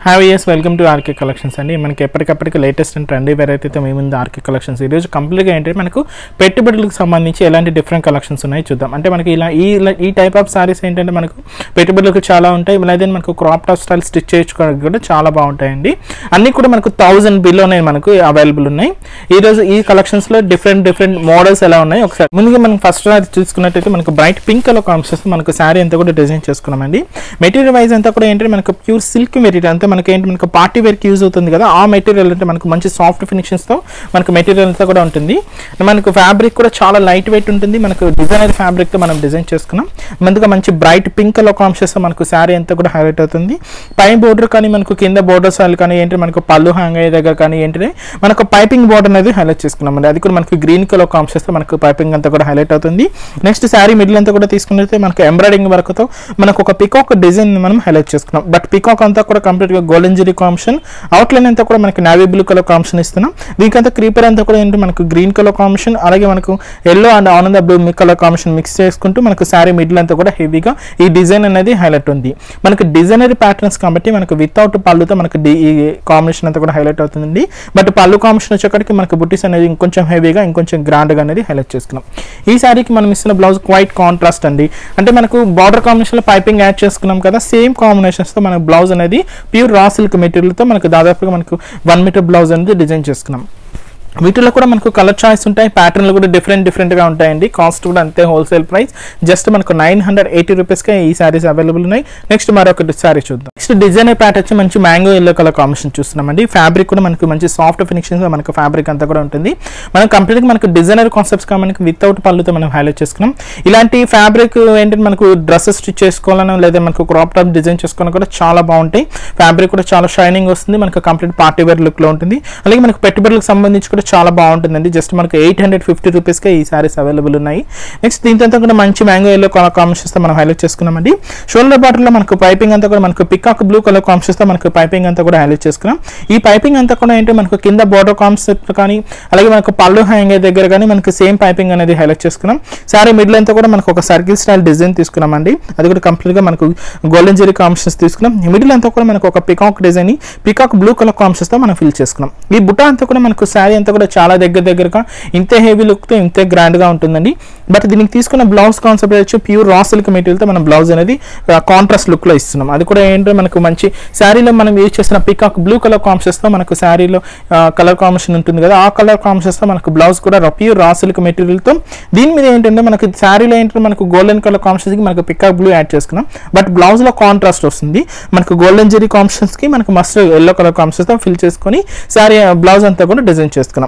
Hi yes welcome to RK collections అండి. మనకి ఎప్పటికప్పటికి లేటెస్ట్ అండ్ ట్రెండీ వెరైటీ అయితే మేముంది ఆర్కే కలెక్షన్స్. ఈరోజు కంప్లీట్గా ఏంటంటే మనకు పెట్టుబడులకు సంబంధించి ఎలాంటి డిఫరెంట్ కలెక్షన్స్ ఉన్నాయి చూద్దాం. అంటే మనకి ఈ టైప్ ఆఫ్ సారీస్ ఏంటంటే మనకు పెట్టుబడులకు చాలా ఉంటాయి. అలాగే మనకు క్రాప్ టాప్ స్టైల్ స్టిచ్ చేయించుకోవడానికి కూడా చాలా బాగుంటాయండి. అన్నీ కూడా మనకు 1000 బిలోనే మనకు అవైలబుల్ ఉన్నాయి. ఈరోజు ఈ కలెక్షన్స్లో డిఫరెంట్ మోడల్స్ ఎలా ఉన్నాయి ఒకసారి ముందుగా మనం ఫస్ట్ చూసుకున్నట్టయితే మనకు బ్రైట్ పింక్ కలర్ కాంబినేషన్స్ మనకు శారీ అంతా కూడా డిజైన్ చేసుకున్నామండి. మెటీరియల్ వైజ్ అంతా కూడా ఏంటంటే మనకు ప్యూర్ సిల్క్ మెటీరియల్ అంతా మనకి ఏంటి మనకు పార్టీ వేర్కి యూజ్ అవుతుంది కదా, ఆ మెటీరియల్ అంటే మనకు మంచి సాఫ్ట్ ఫినిషింగ్స్తో మనకు మెటీరియల్ అంతా కూడా ఉంటుంది. మనకు ఫ్యాబ్రిక్ కూడా చాలా లైట్ వెయిట్ ఉంటుంది. మనకు డిజైనర్ ఫ్యాబ్రిక్తో మనం డిజైన్ చేసుకున్నాం. ముందుగా మంచి బ్రైట్ పింక్ కలర్ కాంబినేషన్తో మనకు శారీ అంతా కూడా హైలైట్ అవుతుంది. పై బోర్డర్ కానీ మనకు కింద బోర్డర్ స్టైల్ కానీ ఏంటి మనకు పళ్ళు హ్యాంగ్ అయ్యే దగ్గర కానీ ఏంటంటే మనకు పైపింగ్ బోర్డర్ అనేది హైలైట్ చేసుకున్నాం అండి. అది కూడా మనకు గ్రీన్ కలర్ కాంబినేషన్తో మనకు పైపింగ్ అంతా కూడా హైలైట్ అవుతుంది. నెక్స్ట్ శారీ మిడిల్ అంతా కూడా తీసుకున్నట్లయితే మనకు ఎంబ్రాయిడింగ్ వర్క్తో మనకు ఒక పికాక్ డిజైన్ మనం హైలైట్ చేసుకున్నాం. బట్ పికాక్ అంతా కూడా కంప్లీట్గా గోల్డెన్ జరీ కాంబినేషన్, అవుట్లైన్ అంతా కూడా మనకి నావీ బ్లూ కలర్ కాంబినేషన్ ఇస్తున్నాం. దీనికంతా క్రీపర్ అంతా కూడా ఏంటి మనకు గ్రీన్ కలర్ కాంబినేషన్, అలాగే మనకు ఎల్లో అండ్ ఆనంద బ్లూ కలర్ కాంబినేషన్ మిక్స్ చేసుకుంటూ మనకు శారీ మిడిల్ అంతా కూడా హెవీగా ఈ డిజైన్ అనేది హైలైట్ ఉంది. మనకు డిజైనరీ ప్యాటర్న్స్ కాబట్టి మనకు వితౌట్ పళ్ళుతో మనకు ఈ కాంబినేషన్ అంతా కూడా హైలైట్ అవుతుంది. బట్ పళ్ళు కాంబినేషన్ వచ్చేక్కడికి మనకు బుట్టీస్ అనేది ఇంకొంచెం హెవీగా ఇంకొంచెం గ్రాండ్గా అనేది హైలైట్ చేసుకున్నాం. ఈ శారీకి మనం ఇస్తున్న బ్లౌజ్ క్వైట్ కాంట్రాస్ట్ అండి. అంటే మనకు బార్డర్ కాంబినేషన్లో పైపింగ్ యాడ్ చేసుకున్నాం కదా, సేమ్ కాంబినేషన్స్తో మనకు బ్లౌజ్ అనేది ప్యూర్ రా సిల్క్ మెటీరియల్తో మనకు దాదాపుగా మనకు 1 మీటర్ బ్లౌజ్ అనేది డిజైన్ చేసుకున్నాం. వీటిలో కూడా మనకు కలర్ చాయిస్ ఉంటాయి, ప్యాటర్న్లు కూడా డిఫరెంట్గా ఉంటాయండి. కాస్ట్ కూడా అంతే, హోల్సేల్ ప్రైస్ జస్ట్ మనకు 980 రూపీస్కే ఈ శారీస్ అవైలబుల్ ఉన్నాయి. నెక్స్ట్ మరొకటి శారీ చూద్దాం. నెక్స్ట్ డిజైనర్ ప్యాటర్న్ వచ్చి మంచి మ్యాంగో ఎల్లో కలర్ కాంబినేషన్ చూస్తున్నామండి. ఫ్యాబ్రిక్ కూడా మనకు మంచి సాఫ్ట్ ఫినిషింగ్ మనకు ఫ్యాబ్రిక్ అంతా కూడా ఉంటుంది. మనం కంప్లీట్గా మనకు డిజైనర్ కాన్సెప్ట్స్ మనకి వితౌట్ పళ్ళుతో మనం హైలైట్ చేసుకున్నాం. ఇలాంటి ఫ్యాబ్రిక్ ఏంటంటే మనకు డ్రెస్సెస్ స్టిచ్ చేసుకోవాలన్నా లేదా మనకు క్రాప్ టాప్ డిజైన్ చేసుకోవడం కూడా చాలా బాగుంటాయి. ఫ్యాబ్రిక్ కూడా చాలా షైనింగ్ వస్తుంది. మనకు కంప్లీట్ పార్టీ వేర్ లుక్లో ఉంటుంది. అలాగే మనకు పెట్టుబడులకు సంబంధించి కూడా చాలా బాగుంటుందండి. జస్ట్ మనకు 850 రూపీస్కే ఈ సారీస్ అవైలబుల్ ఉన్నాయి. నెక్స్ట్ దీంతో కూడా మంచి మ్యాంగో ఎల్లో కలర్ కాంబినేషన్స్తో మనం హైలైట్ చేసుకున్నామండి. షోల్డర్ బార్డర్లో మనకు పైపింగ్ అంతా కూడా మనకు పికాక్ బ్లూ కలర్ కాంబినేషన్స్తో మనకు పైపింగ్ అంతా కూడా హైలైట్ చేసుకున్నాం. ఈ పైపింగ్ అంతా కూడా ఏంటంటే మనకు కింద బోర్డర్ కాన్సెప్ట్ కానీ అలాగే మనకు పళ్ళు హ్యాంగ్ దగ్గర కానీ మనకు సేమ్ పైపింగ్ అనేది హైలైట్ చేసుకున్నాం. సారీ మిడిల్ అంతా కూడా మనకు ఒక సర్కిల్ స్టైల్ డిజైన్ తీసుకున్నామండి. అది కూడా కంప్లీట్గా మనకు గోల్డెన్ జరీ కాంబినేషన్స్ తీసుకున్నాం. మిడిల్ అంతా కూడా మనకు ఒక peacock design peacock blue colour కాంబినేషన్స్తో మనం ఫిల్ చేసుకున్నాం. ఈ బుట్ట అంతా కూడా మనకు శారీ అంతా కూడా చాలా దగ్గరగా ఇంతే హెవీ లుక్తో ఇంతే గ్రాండ్గా ఉంటుందండి. బట్ దీనికి తీసుకున్న బ్లౌజ్ కాన్సెప్ట్ వచ్చి ప్యూర్ రా సిల్క్ మెటీరియల్తో మనం బ్లౌజ్ అనేది కాంట్రాస్ట్ లుక్లో ఇస్తున్నాం. అది కూడా ఏంటంటే మనకు మంచి శారీలో మనం యూజ్ చేసిన పికాక్ బ్లూ కలర్ కాంబినేషన్స్తో మనకు శారీలో కలర్ కాంబినేషన్ ఉంటుంది కదా, ఆ కలర్ కాంబినేషన్స్తో మనకు బ్లౌజ్ కూడా ప్యూర్ రా సిల్క్ మెటీరియల్తో దీని మీద ఏంటంటే మనకు శారీలో ఏంటంటే మనకు గోల్డెన్ కలర్ కాంబినేషన్స్కి మనకు పికాక్ బ్లూ యాడ్ చేసుకున్నాం. బట్ బ్లౌజ్లో కాంట్రాస్ట్ వస్తుంది. మనకు గోల్డెన్ జరీ కాంబినేషన్స్కి మనకు మస్ట్ ఎల్లో కలర్ కాంబినేషన్స్తో ఫిల్ చేసుకొని శారీ బ్లౌజ్ అంతా కూడా డిజైన్ చేసుకున్నాం.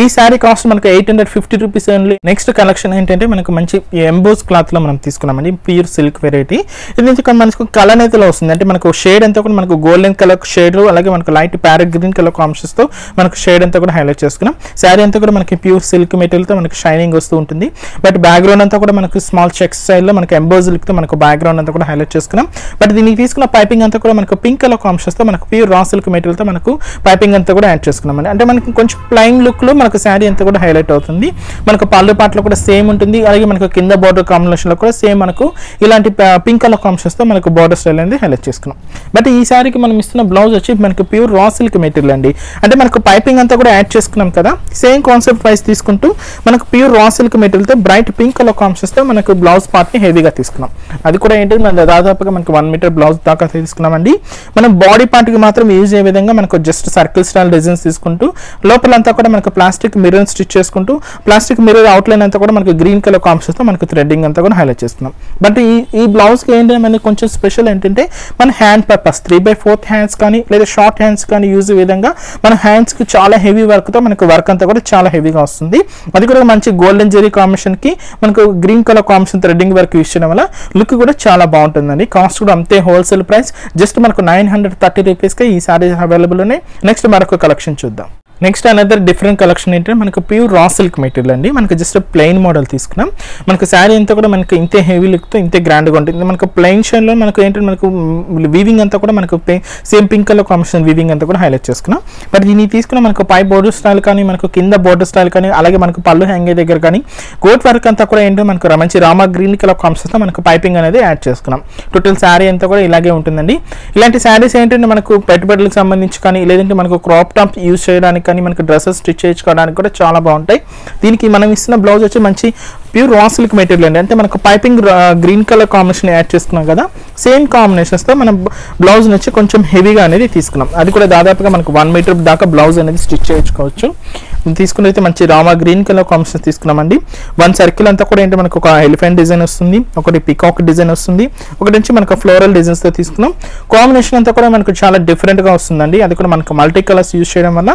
ఈ శారీ కాస్ట్ మనకు 850 రూపీస్ ఓన్లీ. నెక్స్ట్ కలెక్షన్ ఏంటంటే మనకు మంచి ఎంబోస్ క్లాత్లో మనం తీసుకున్నామండి. Pure silk variety. ఇది నుంచి మనకు కలర్ అయితే వస్తుంది. అంటే మనకు షేడ్ అంతా కూడా మనకు గోల్డెన్ కలర్ షేడ్ అలాగే మనకు లైట్ ప్యారెట్ గ్రీన్ కలర్ కాంబినేషన్స్తో మనకు షేడ్ అంతా కూడా హైలైట్ చేసుకున్నాం. శారీ అంతా కూడా మనకి ప్యూర్ సిల్క్ మెటీరియల్తో మనకు షైనింగ్ వస్తూ ఉంటుంది. బట్ బ్యాక్గ్రౌండ్ అంతా కూడా మనకు స్మాల్ చెక్స్ స్టైల్లో మనకు ఎంబోస్ లుక్తో మనకు బ్యాక్గ్రౌండ్ అంతా కూడా హైలైట్ చేసుకున్నాం. బట్ దీనికి తీసుకున్న పైపింగ్ అంతా కూడా మనకు పింక్ కలర్ కాంబినేషన్స్తో మనకు ప్యూర్ రా సిల్క్ మెటీరియల్తో మనకు పైపింగ్ అంతా కూడా యాడ్ చేసుకున్నాం. అంటే మనకి కొంచెం ప్లైన్ లుక్లో మనకు శారీ అంతా కూడా హైలైట్ అవుతుంది. మనకు పళ్ళు పాటలో కూడా సేమ్ ఉంటుంది. అలాగే మనకు కింద బోర్డర్ కాంబినేషన్లో కూడా సేమ్ మనకు ఇలాంటి పింక్ కలర్ కాంబినేషన్స్తో మనకు బోర్డర్ స్టైల్ అనేది హైలైట్ చేసుకున్నాం. బట్ ఈ శారీకి మనం ఇస్తున్న బ్లౌజ్ వచ్చి మనకు ప్యూర్ రా సిల్క్ మెటీరియల్ అండి. అంటే మనకు పైపింగ్ అంతా కూడా యాడ్ చేసుకున్నాం కదా, సేమ్ కాన్సెప్ట్ వైస్ తీసుకుంటూ మనకు ప్యూర్ రా సిల్క్ మెటీరియల్తో బ్రైట్ పింక్ కలర్ కాంబినేషన్స్తో మనకు బ్లౌజ్ పార్ట్ని హెవీగా తీసుకున్నాం. అది కూడా ఏంటంటే మన దాదాపుగా మనకు 1 మీటర్ బ్లౌజ్ దాకా తీసుకున్నామండి. మనం బాడీ పార్ట్కి మాత్రం యూజ్ అయ్యే విధంగా మనకు జస్ట్ సర్కిల్ స్టైల్ డిజైన్స్ తీసుకుంటూ లోపలంతా కూడా మనకు ప్లాస్టిక్ మిర్రర్ స్టిచ్ చేసుకుంటూ ప్లాస్టిక్ మిర్రర్ అవుట్లైన్ అంతా కూడా మనకు గ్రీన్ కలర్ కాంబినేషన్తో మనకు థ్రెడ్డింగ్ అంతా కూడా హైలైట్ చేస్తున్నాం. బట్ ఈ బ్లౌజ్కి ఏంటంటే మనకి కొంచెం స్పెషల్ ఏంటంటే మన హ్యాండ్ పర్పస్ 3/4 హ్యాండ్స్ కానీ లేదా షార్ట్ హ్యాండ్స్ కానీ యూజ్ విధంగా మన హ్యాండ్స్కి చాలా హెవీ వర్క్తో మనకు వర్క్ అంతా కూడా చాలా హెవీగా వస్తుంది. అది కూడా మంచి గోల్డెన్ జరీ కాంబినేషన్కి మనకు green colour combination threading work use చేయడం వల్ల లుక్ కూడా చాలా బాగుంటుందండి. కాస్ట్ కూడా అంతే, హోల్సేల్ ప్రైస్ జస్ట్ మనకు 930 రూపీస్కి ఈ సారీస్ అవైలబుల్ ఉన్నాయి. నెక్స్ట్ మరొక కలెక్షన్ చూద్దాం. నెక్స్ట్ అనదర్ డిఫరెంట్ కలెక్షన్ ఏంటంటే మనకు ప్యూర్ రా సిల్క్ మెటీరియల్ అండి. మనకు జస్ట్ ప్లెయిన్ మోడల్ తీసుకున్నాం. మనకు శారీ అంతా కూడా మనకు ఇంతే హెవీ లుక్తో ఇంతే గ్రాండ్గా ఉంటుంది. మనకు ప్లెయిన్ షైన్లో మనకు ఏంటంటే మనకు వీవింగ్ అంతా కూడా మనకు same pink colour combination weaving అంతా కూడా హైలైట్ చేసుకున్నాం. బట్ దీన్ని తీసుకున్న మనకు పై బోర్డర్ స్టైల్ కానీ మనకు కింద బోర్డర్ స్టైల్ కానీ అలాగే మనకు పళ్ళు హ్యాంగే దగ్గర కానీ గోట్ వర్క్ అంతా కూడా ఏంటంటే మనకు మంచి రామా గ్రీన్ కలర్ కాంబినేషన్తో మనకు పైపింగ్ అనేది యాడ్ చేసుకున్నాం. టోటల్ శారీ అంతా కూడా ఇలాగే ఉంటుందండి. ఇలాంటి శారీస్ ఏంటంటే మనకు పెట్టుబడులకు సంబంధించి కానీ లేదంటే మనకు క్రాప్ టాప్ యూజ్ చేయడానికి కానీ మనకు డ్రెస్సెస్ స్టిచ్ చేయించుకోవడానికి కూడా చాలా బాగుంటాయి. దీనికి మనం ఇస్తున్న బ్లౌజ్ వచ్చి మంచి ప్యూర్ రా సిల్క్ మెటీరియల్ అండి. అంటే మనకు piping green colour combination add చేసుకున్నాం కదా, సేమ్ కాంబినేషన్స్తో మనం బ్లౌజ్ వచ్చి కొంచెం హెవీగా అనేది తీసుకున్నాం. అది కూడా దాదాపుగా మనకు 1 మీటర్ దాకా బ్లౌజ్ అనేది స్టిచ్ చేయించుకోవచ్చు. తీసుకుని అయితే మంచి రామా గ్రీన్ కలర్ కాంబినేషన్ తీసుకున్నామండి. 1 సర్కిల్ అంతా కూడా ఏంటి మనకు ఒక ఎలిఫెంట్ డిజైన్ వస్తుంది, ఒకటి పికాక్ డిజైన్ వస్తుంది, ఒకటి నుంచి మనకు ఫ్లోరల్ డిజైన్స్తో తీసుకున్నాం. కాంబినేషన్ అంతా కూడా మనకు చాలా డిఫరెంట్గా వస్తుందండి. అది కూడా మనకు మల్టీ కలర్స్ యూజ్ చేయడం వల్ల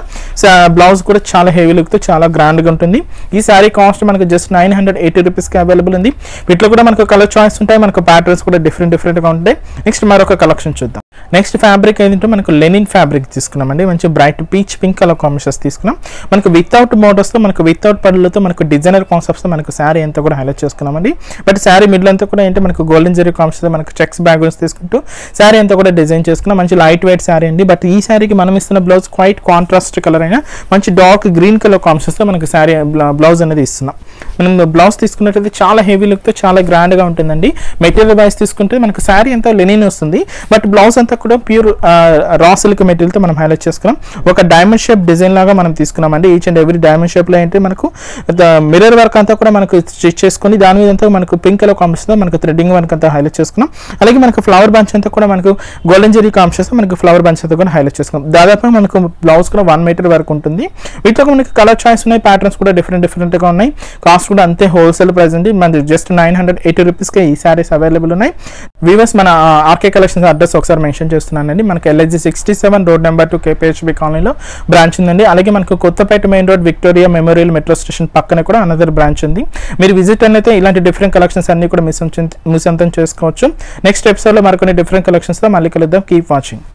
బ్లౌజ్ కూడా చాలా హెవీ లుక్తో చాలా గ్రాండ్గా ఉంటుంది. ఈ శారీ కాస్ట్ మనకు జస్ట్ 980 రూపీస్కి అవైలబుల్ ఉంది. వీటిలో కూడా మనకు కలర్ చాయిస్ ఉంటాయి, మనకు ప్యాటర్న్స్ కూడా డిఫరెంట్గా ఉంటాయి. నెక్స్ట్ మరొక కలెక్షన్ చూద్దాం. నెక్స్ట్ ఫ్యాబ్రిక్ ఏంటంటే మనకు లెనిన్ ఫ్యాబ్రిక్ తీసుకున్నామండి. మంచి bright peach pink colour combinations తీసుకున్నాం. మనకు వితౌట్ బోర్డర్స్తో మనకు వితౌట్ పళ్ళతో మనకు డిజైనర్ కాన్సెప్ట్స్తో మనకు శారీ అంతా కూడా హైలైట్ చేసుకున్నామండి. బట్ శారీ మిడిల్ అంతా కూడా ఏంటి మనకు గోల్డెన్ జరీ కాంబినేషన్తో మనకు చెక్స్ బ్యాక్గ్రౌండ్స్ తీసుకుంటూ శారీ అంతా కూడా డిజైన్ చేసుకున్నాం. మంచి లైట్ వెయిట్ శారీ అండి. బట్ ఈ శారీకి మనం ఇస్తున్న బ్లౌజ్ క్వైట్ కాంట్రాస్ట్ కలర్ అయినా మంచి డార్క్ గ్రీన్ కలర్ కాంబినేషన్స్తో మనకు శారీ బ్లౌజ్ అనేది ఇస్తున్నాం. మనం బ్లౌజ్ తీసుకున్నట్లయితే చాలా హెవీ లుక్తో చాలా గ్రాండ్గా ఉంటుందండి. మెటీరియల్ వైజ్ తీసుకుంటే మనకు శారీ అంతా లెనిన్ వస్తుంది, బట్ బ్లౌజ్ అంతా కూడా ప్యూర్ రా సిల్క్ మెటీరియల్తో మనం హైలైట్ చేసుకున్నాం. ఒక డైమండ్ షేప్ డిజైన్ లాగా మనం తీసుకున్నామండి. ఈచ్ అండ్ ఎవ్రీ డైమండ్ షేప్లో ఏంటి మనకు మిర్రర్ వర్క్ అంతా కూడా మనకు స్టిచ్ చేసుకుని దాని మీద అంతా మనకు పింక్ కలర్ కాంబినేషన్తో మనకు థ్రెడ్డింగ్ వర్క్ అంతా హైలైట్ చేసుకున్నాం. అలాగే మనకు ఫ్లవర్ బంచ్ అంతా కూడా మనకు గోల్డెన్ జరీ కాంబినేషన్తో మనకు ఫ్లవర్ బంచ్ అంతా కూడా హైలైట్ చేసుకున్నాం. దాదాపు మనకు బ్లౌజ్ కూడా 1 మీటర్ వరకు ఉంటుంది. వీటిలో మనకి కలర్ చాయిస్ ఉన్నాయి, ప్యాటర్న్స్ కూడా డిఫరెంట్గా ఉన్నాయి. కాస్ట్ కూడా అంతే హోల్సేల్ ప్రైస్ అండి. మనకి జస్ట్ 980 రూపీస్కి ఈ శారీస్ అవైలబుల్ ఉన్నాయి. వీవర్స్ మన ఆర్కే కలెక్షన్స్ అడ్రస్ ఒకసారి మెన్షన్ చేస్తున్నానండి. మనకి LHG 67 రోడ్ నెంబర్ 2 KPHB కాలనీలో బ్రాంచ్ ఉందండి. అలాగే మనకు Kothapet main road Victoria Memorial metro station పక్కన కూడా అనదర్ బ్రాంచ్ ఉంది. మీరు విజిట్ అయితే ఇలాంటి డిఫరెంట్ కలెక్షన్స్ అన్ని కూడా మీ సొంతం చేసుకోవచ్చు. నెక్స్ట్ ఎపిసోడ్లో మరికొన్ని డిఫరెంట్ కలెక్షన్స్తో మళ్ళీ కలుద్దాం. Keep watching.